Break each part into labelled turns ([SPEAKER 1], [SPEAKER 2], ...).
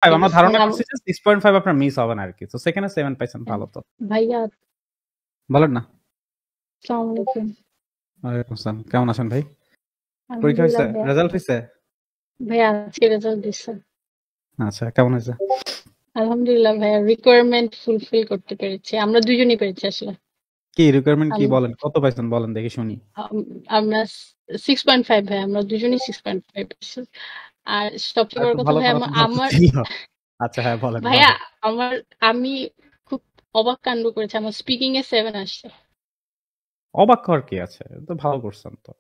[SPEAKER 1] আমার ধারণা করছি যে 6.5 আপনার মিস হবে না আর কি, তো সেখানে 7 পাইছেন, ভালো তো।
[SPEAKER 2] ভাইয়া
[SPEAKER 1] বলেন না।
[SPEAKER 2] আসসালামু আলাইকুম।
[SPEAKER 1] ওয়ালাইকুম আসসালাম, কেমন আছেন ভাই? পরীক্ষা হয়েছে, রেজাল্ট হয়েছে?
[SPEAKER 2] ভাইয়া আজকে রেজাল্ট দিচ্ছে।
[SPEAKER 1] আচ্ছা, কেমন হয়েছে?
[SPEAKER 2] আলহামদুলিল্লাহ ভাইয়া, রিকোয়ারমেন্ট ফুলফিল করতে পেরেছি, আমরা দুজনেই পেরেছি আসলে।
[SPEAKER 1] কি রিকোয়ারমেন্ট, কি বলেন, কত পাইছেন বলেন দেখি শুনি।
[SPEAKER 2] আমরা 6.5 ভাই, আমরা দুজনেই 6.5 পেয়েছি। আর সবচেয়ে বড় কথা ভাই আমার
[SPEAKER 1] আচ্ছা হ্যাঁ বলেন
[SPEAKER 2] ভাইয়া, আমি খুব অবাক কাণ্ড করেছি, আমার স্পিকিং এ 7 আসছে।
[SPEAKER 1] অবাক হওয়ার কি আছে, তো ভালো করছেন তো।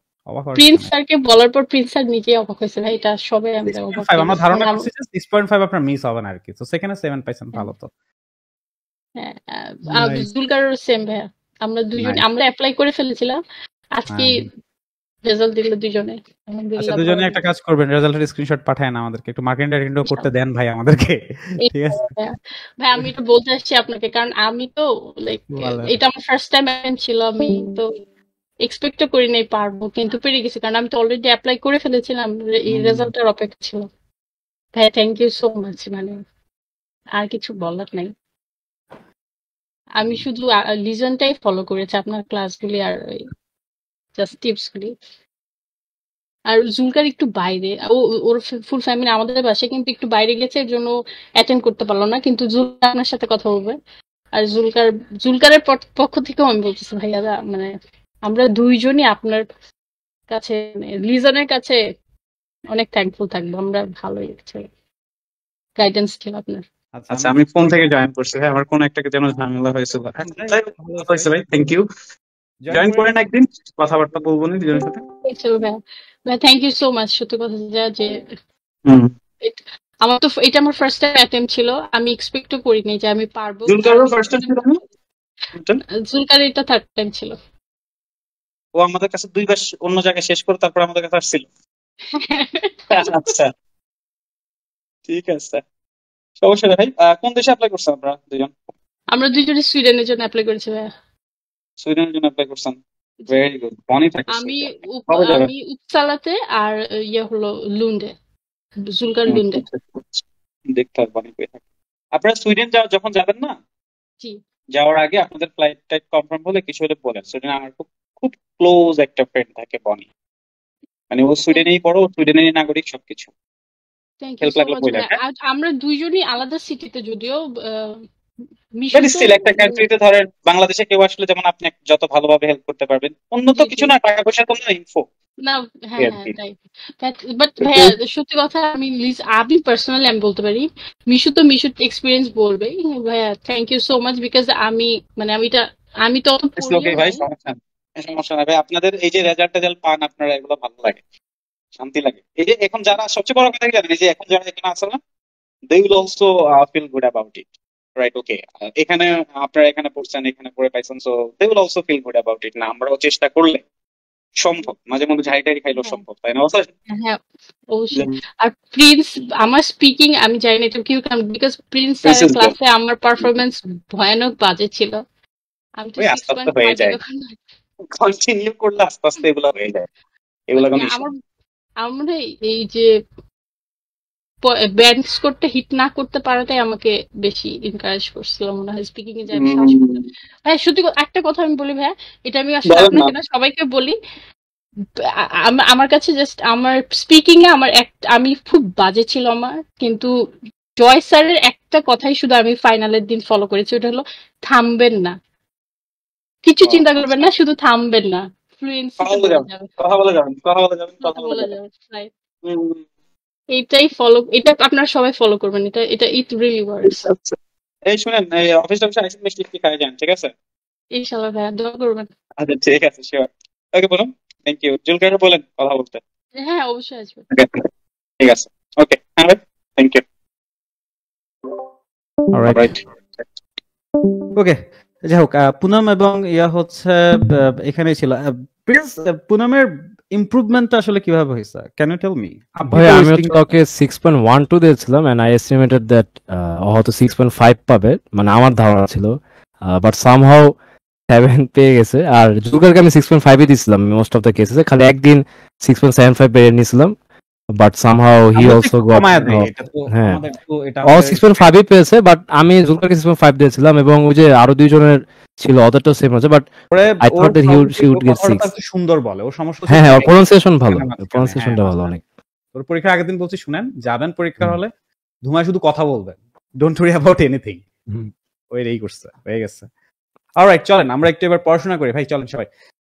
[SPEAKER 2] প্রিন্স স্যারকে বলার পর প্রিন্স স্যার নিজেই অবাক হয়েছে ভাই, এটা সবাই আমরা অবাক।
[SPEAKER 1] আমার ধারণা করছি যে 6.5 আপনার মিস হবে না আর কি, তো সেখানে 7 পাইছেন, ভালো তো।
[SPEAKER 2] হ্যাঁ, জুলকারও সেম ভাইয়া, আমরা দুজনে আমরা অ্যাপ্লাই করে ফেলেছিলাম, আজকে রেজাল্ট দিল দুজনে।
[SPEAKER 1] আচ্ছা, দুজনে একটা কাজ করবেন, রেজাল্টের স্ক্রিনশট পাঠায়েন আমাদেরকে, একটু মার্কেটিং টার্গেটিং করতে দেন ভাই আমাদেরকে, ঠিক আছে
[SPEAKER 2] ভাই? আমি তো বলতে আসছি আপনাকে, কারণ আমি তো লাইক এটা আমার ফার্স্ট টাইম ছিল, আমি তো এক্সপেক্টও করি নাই পারবো, কিন্তু পেরে গেছি, কারণ আমি তো অলরেডি অ্যাপ্লাই করে ফেলেছিলাম, এই রেজাল্টের অপেক্ষা ছিল। ভাই থ্যাংক ইউ সো মাচ, মানে আর কিছু বলার নাই। আমি শুধু লিজনটাই ফলো করেছি, আপনার ক্লাসগুলি আর ওই জাস্ট টিপসগুলি। আর জুলকার একটু বাইরে, ওর ফুল ফ্যামিলি আমাদের বাসায়, কিন্তু একটু বাইরে গেছে, এর জন্য অ্যাটেন্ড করতে পারলো না, কিন্তু জুলকার আপনার সাথে কথা বলবে। আর জুলকারের পক্ষ থেকেও আমি বলতেছি ভাইয়ারা, মানে আমরা দুইজনই আপনার কাছে, লিজনের কাছে অনেক থ্যাঙ্কফুল থাকবো, আমরা ভালোই গাইডেন্স ছিল আপনার।
[SPEAKER 3] আচ্ছা, আমি ফোন থেকে জয়েন করছি ভাই, আমার কোন একটা যেন ঝামেলা হয়েছিল। হয়েছে ভাই, থ্যাংক ইউ। জয়েন করেন একদিন, কথাবার্তা বলবো না দুজনের সাথে।
[SPEAKER 2] ভাই থ্যাংক ইউ সো মাচ। সত্যি কথা যে আমার তো এটা আমার ফার্স্ট টাইম অ্যাটেম্পট ছিল, আমি এক্সপেক্টও করিনি যে আমি পারবো।
[SPEAKER 3] জুলকারও ফার্স্ট টাইম ছিল না?
[SPEAKER 2] জুলকার এটা থার্ড টাইম ছিল।
[SPEAKER 3] ও আমাদের কাছে দুইবার অন্য জায়গায় শেষ করে তারপর আমাদের কাছে আসছিল। আচ্ছা ঠিক আছে, সমস্যা নেই ভাই। কোন দেশে অ্যাপ্লাই করছেন আপনারা দুজন?
[SPEAKER 2] আমরা দুইজনে সুইডেনের জন্য অ্যাপ্লাই করেছি ভাই।
[SPEAKER 3] সুইডেনের জন্য অ্যাপ্লাই করছেন, ভেরি গুড। বনি থাকে।
[SPEAKER 2] আমি উপসালাতে আর ইয়ে হলো লুন্ডে, জুলকার লুন্ডে।
[SPEAKER 3] দেখতে হবে বনি কই থাকে। আপনারা সুইডেন যখন যাবেন না,
[SPEAKER 2] জি,
[SPEAKER 3] যাওয়ার আগে আপনাদের ফ্লাইট টাইট কনফার্ম হলে কিছু হলে বলেন। সুইডেন আমার খুব খুব ক্লোজ একটা ফ্রেন্ড থাকে বনি, মানে ও সুইডেনেই পড়ো, সুইডেনেরই নাগরিক, সবকিছু।
[SPEAKER 2] আমরা দুইজনই আলাদা সিটিতে, যদিও
[SPEAKER 3] একটা কান্ট্রিতে ধরেন বাংলাদেশে কেউ আসলে যেমন আপনি যত ভালোভাবে হেল্প করতে পারবেন, অন্য তো কিছু না, টাকা পয়সার কোনো ইনফো
[SPEAKER 2] না। হ্যাঁ বাট ভাইয়া সত্যি কথা, আমি পার্সোনালি আমি বলতে পারি, মিশু এক্সপিরিয়েন্স বলবে ভাইয়া। Thank you so much, because আমি তো
[SPEAKER 3] ভাই সমস্যা না ভাই। আপনাদের এই যে রেজাল্ট পান আপনারা, এগুলো ভালো লাগে, শান্তি লাগে। এই যে এখন যারা সবচেয়ে বড় কথা কি জানেন, এই যে এখন যারা এখানে আছে না, they will also feel good about it, right? Okay, এখানে আপনারা এখানে পড়ছেন, এখানে পড়ে পাইছেন, so they will also feel good about it. না, আমরাও চেষ্টা করলে সম্ভব, মাঝে মধ্যে ঝাইটারি খাইলেও সম্ভব, তাই না?
[SPEAKER 2] হ্যাঁ অবশ্যই। আর প্রিন্স, আমার স্পিকিং আমি জানি না এটা কি, বিকজ প্রিন্স ক্লাসে আমার পারফরমেন্স ভয়ানক বাজে ছিল। আমি তো
[SPEAKER 3] আস্তে আস্তে হয়ে যায়, কন্টিনিউ করলে আস্তে আস্তে এগুলো হয়ে যায়। এগুলো
[SPEAKER 2] আমার মনে হয় এই যে ব্যান্ড স্কোরটা হিট না করতে পারাটাই আমাকে বেশি এনকারেজ করছিল মনে হয় স্পিকিং এ। যাই ভাই সত্যি একটা কথা আমি বলি ভাইয়া, এটা আমি আসলে আপনাকে না সবাইকে বলি, আমার কাছে জাস্ট আমার স্পিকিং এ আমি খুব বাজে ছিল আমার, কিন্তু জয় স্যারের একটা কথাই শুধু আমি ফাইনালের দিন ফলো করেছি, ওটা হলো থামবেন না, কিছু চিন্তা করবেন না, শুধু থামবেন না,
[SPEAKER 3] কথা বলে যাবেন।
[SPEAKER 2] এইটাই ফলো, এটা আপনারা সবাই ফলো করবেন, এটা ইট রিয়েলি ওয়ার্কস।
[SPEAKER 3] এই শুনেন, এই অফিস আইসক্রিম মিষ্টি কি খাই যান, ঠিক আছে?
[SPEAKER 2] ইনশাআল্লাহ ভাইয়া, দোয়া করবেন।
[SPEAKER 3] আচ্ছা ঠিক আছে, শিওর। ওকে, বলুন। Thank you. জুলকার বলেন কথা বলতে।
[SPEAKER 2] হ্যাঁ অবশ্যই আসবে।
[SPEAKER 3] ঠিক আছে, ওকে, হ্যাঁ, থ্যাংক ইউ। অলরাইট,
[SPEAKER 1] ওকে। যাই হোক, পুনম এবং ইয়া হচ্ছে এখানেই ছিল। প্রিন্স, পুনমের ইমপ্রুভমেন্টটা আসলে কিভাবে হয়েছে, ক্যান ইউ টেল মি?
[SPEAKER 4] ভাই আমি ওকে 6.12 দিয়েছিলাম এন্ড আই এস্টিমেটেড দ্যাট হয়তো 6.5 পাবে, মানে আমার ধারণা ছিল, বাট সামহাউ 7 পেয়ে গেছে। আর জুলকারকে আমি 6.5 দিয়েছিলাম মোস্ট অফ দ্য কেসেসে, খালি একদিন 6.75 বেড়ে নিয়েছিলাম, but somehow he
[SPEAKER 1] আমরা তো
[SPEAKER 4] also
[SPEAKER 1] একটু
[SPEAKER 4] got
[SPEAKER 1] কমায়া দেই, এটা তো
[SPEAKER 4] হ্যাঁ।
[SPEAKER 1] আমাদের একটু এটা
[SPEAKER 4] ও
[SPEAKER 1] আমাদের
[SPEAKER 4] 6.5 পেয়েছে, বাট আমি জুলকারকে 6.5 দিয়েছিলাম, এবং ওই যে আরো দুইজনের ছিল ওদেরটাও সেম আছে, বাট
[SPEAKER 1] পরে
[SPEAKER 4] I
[SPEAKER 1] or
[SPEAKER 4] thought that she would get
[SPEAKER 1] কথাবার্তা
[SPEAKER 4] 6.
[SPEAKER 1] একটু সুন্দর বলে, ওর সমস্যা
[SPEAKER 4] হ্যাঁ হ্যাঁ, ওর
[SPEAKER 1] হচ্ছে
[SPEAKER 4] প্রনাউন্সিয়েশন ভালো,
[SPEAKER 1] মাঝখানে,
[SPEAKER 4] প্রনাউন্সিয়েশনটা
[SPEAKER 1] হ্যাঁ,
[SPEAKER 4] ভালো অনেক।
[SPEAKER 1] ওর পরীক্ষার আগের দিন বলছি শুনেন, যাবেন পরীক্ষার
[SPEAKER 4] হুম।
[SPEAKER 1] হলে ধুমায় শুধু কথা বলবেন, ডোন্ট ওয়ারি অ্যাবাউট এনিথিং।
[SPEAKER 4] হুম।
[SPEAKER 1] ওই এই করছে, হয়ে গেছে। অলরাইট, চলেন আমরা একটু এবার পড়াশোনা করি ভাই, চলেন সবাই।